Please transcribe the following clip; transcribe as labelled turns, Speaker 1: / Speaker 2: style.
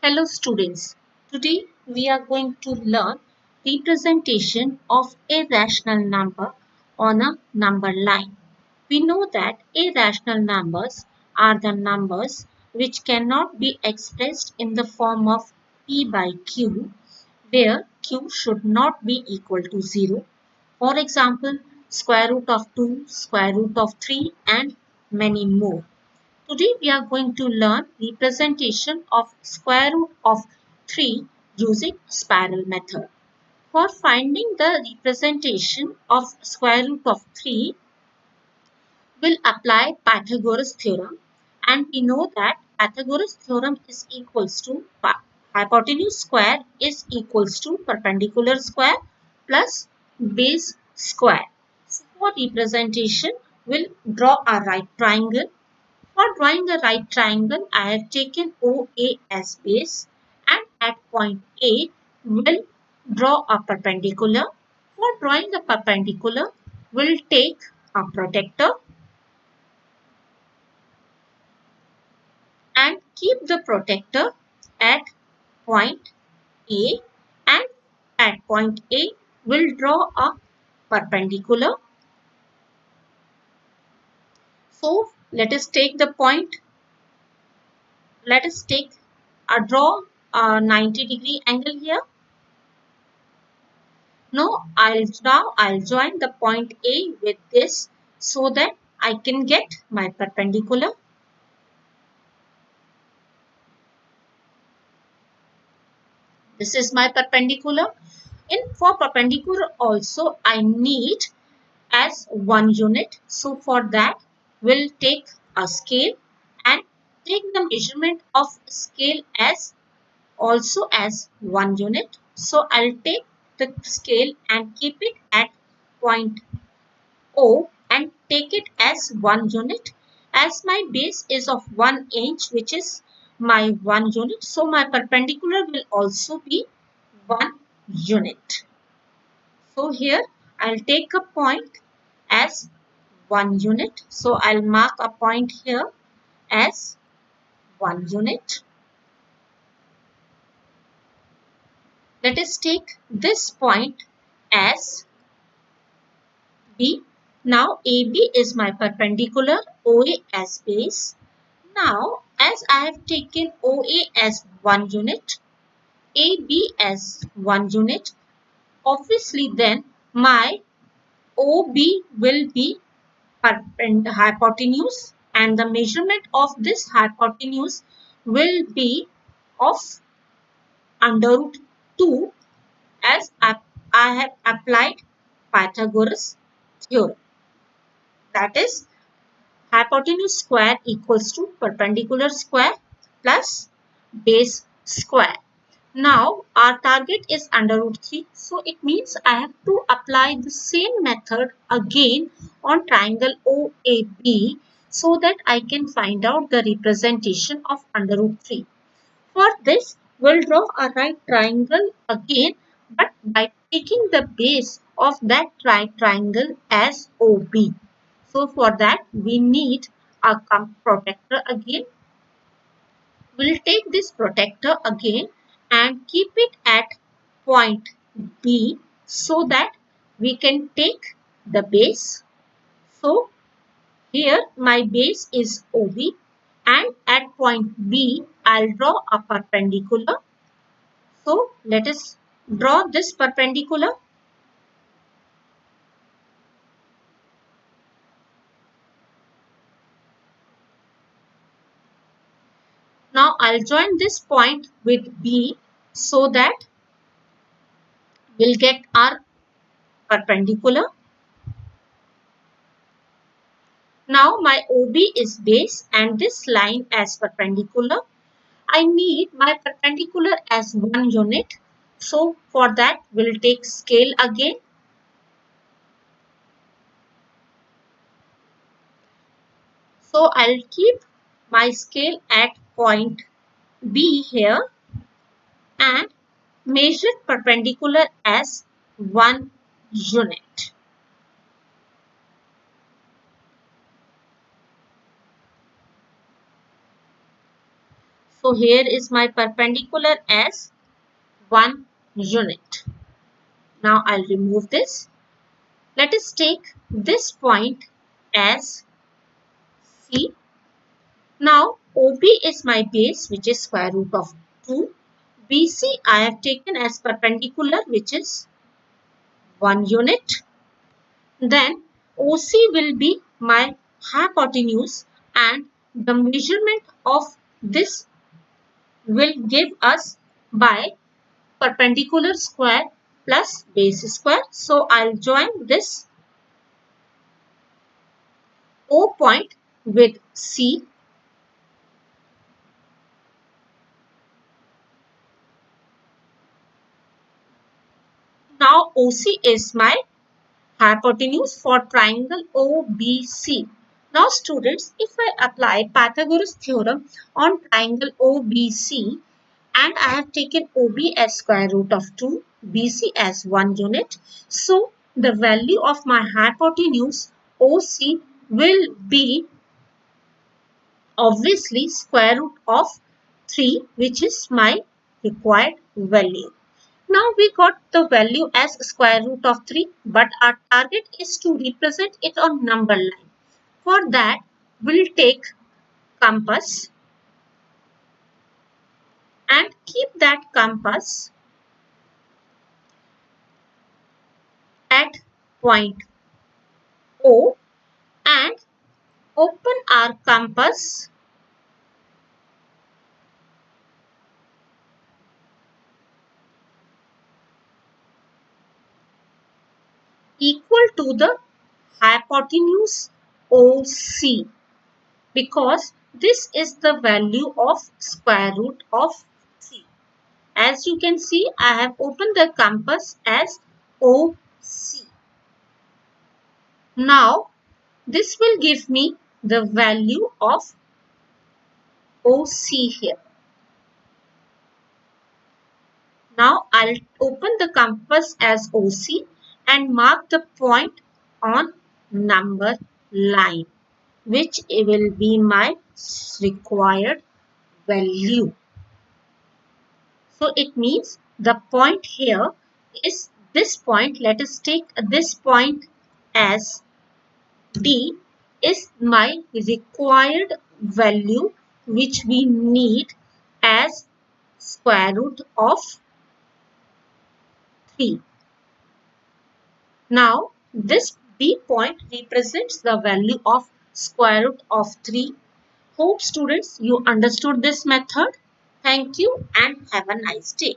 Speaker 1: Hello students, today we are going to learn representation of a rational number on a number line. We know that irrational numbers are the numbers which cannot be expressed in the form of p by q, where q should not be equal to 0. For example, square root of 2, square root of 3 and many more. Today we are going to learn representation of square root of 3 using spiral method. For finding the representation of square root of 3, we'll apply Pythagoras theorem, and we know that Pythagoras theorem is equals to hypotenuse square is equals to perpendicular square plus base square. So for representation, we'll draw a right triangle. For drawing a right triangle, I have taken OA as base, and at point A, we'll draw a perpendicular. For drawing a perpendicular, we'll take a protector and keep the protector at point A, and at point A, we'll draw a perpendicular. So let us take the point. Let us draw a 90-degree angle here. Now I'll join the point A with this so that I can get my perpendicular. This is my perpendicular. For perpendicular also I need as 1 unit. So for that we'll take a scale and take the measurement of scale as also as 1 unit. So I'll take the scale and keep it at point O and take it as 1 unit. As my base is of 1 inch, which is my 1 unit, so my perpendicular will also be 1 unit. So here I'll take a point as 1 unit. So I'll mark a point here as 1 unit. Let us take this point as B. Now AB is my perpendicular, OA as base. Now as I have taken OA as 1 unit, AB as 1 unit, obviously then my OB will be hypotenuse, and the measurement of this hypotenuse will be of under root 2 as I have applied Pythagoras theorem. That is, hypotenuse square equals to perpendicular square plus base square. Now our target is under root 3. So it means I have to apply the same method again on triangle OAB so that I can find out the representation of under root 3. For this, we'll draw a right triangle again, but by taking the base of that right triangle as OB. So for that, we need a protector again. We'll take this protector again and keep it at point B so that we can take the base. So here my base is OB, and at point B I'll draw a perpendicular. So let us draw this perpendicular. Now I'll join this point with B so that we'll get our perpendicular. Now my OB is base and this line as perpendicular. I need my perpendicular as 1 unit. So for that we'll take scale again. So I'll keep my scale at point B here and measure perpendicular as 1 unit. So here is my perpendicular as 1 unit. Now I'll remove this. Let us take this point as C. Now OB is my base, which is square root of 2. BC I have taken as perpendicular, which is 1 unit. Then OC will be my hypotenuse, and the measurement of this will give us by perpendicular square plus base square. So I'll join this O point with C. Now OC is my hypotenuse for triangle OBC. Now students, if I apply Pythagoras theorem on triangle OBC, and I have taken OB as square root of 2, BC as 1 unit, so the value of my hypotenuse OC will be obviously square root of 3, which is my required value. Now we got the value as square root of 3, but our target is to represent it on number line. For that, we'll take compass and keep that compass at point O and open our compass equal to the hypotenuse OC, because this is the value of square root of 3. As you can see, I have opened the compass as OC. Now, this will give me the value of OC here. Now, I'll open the compass as OC and mark the point on number line, which will be my required value. So it means the point here is this point. Let us take this point as D is my required value, which we need as square root of 3. Now this B point represents the value of square root of 3. Hope students you understood this method. Thank you and have a nice day.